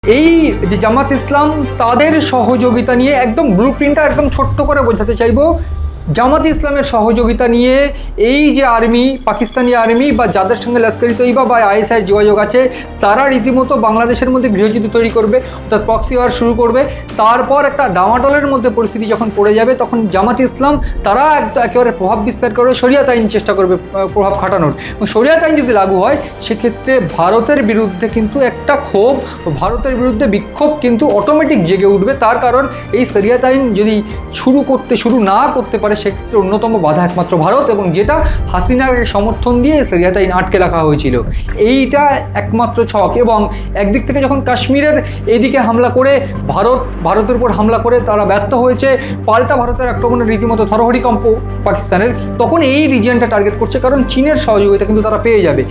এই যে জামাত ইসলাম তাদের সহযোগিতা নিয়ে একদম ব্লুপ্রিন্টটা একদম ছোট্ট করে বোঝাতে চাইবো। জামাত ইসলামের সহযোগিতা নিয়ে এই যে আর্মি, পাকিস্তানি আর্মি বা যাদের সঙ্গে লস্করি তৈবা বা আইএসআই যোগাযোগ আছে, তারা রীতিমতো বাংলাদেশের মধ্যে গৃহযুদ্ধ তৈরি করবে, অর্থাৎ প্রক্সি ওয়ার শুরু করবে। তারপর একটা ডামাডোলের মধ্যে পরিস্থিতি যখন পড়ে যাবে, তখন জামাত ইসলাম তারা একেবারে প্রভাব বিস্তার করবে, শরিয়াত আইন চেষ্টা করবে প্রভাব খাটানোর। এবং শরিয়াত আইন যদি লাগু হয়, সেক্ষেত্রে ভারতের বিরুদ্ধে কিন্তু একটা ক্ষোভ, ভারতের বিরুদ্ধে বিক্ষোভ কিন্তু অটোমেটিক জেগে উঠবে। তার কারণ এই শরিয়াত আইন যদি শুরু না করতে পারে, সেক্ষেত্রে অন্যতম বাধা একমাত্র ভারত, এবং যেটা হাসিনার সমর্থন দিয়ে শরিয়াত আইন আটকে রাখা হয়েছিল। এইটা একমাত্র ছক। এবং একদিক থেকে যখন কাশ্মীরের এইদিকে হামলা করে ভারতের উপর হামলা করে তারা ব্যর্থ হয়েছে, পাল্টা ভারতের আক্রমণের রীতিমতো থরহরিকম্প পাকিস্তানের, তখন এই রিজিয়নটা টার্গেট করছে, কারণ চীনের সহযোগিতা কিন্তু তারা পেয়ে যাবে।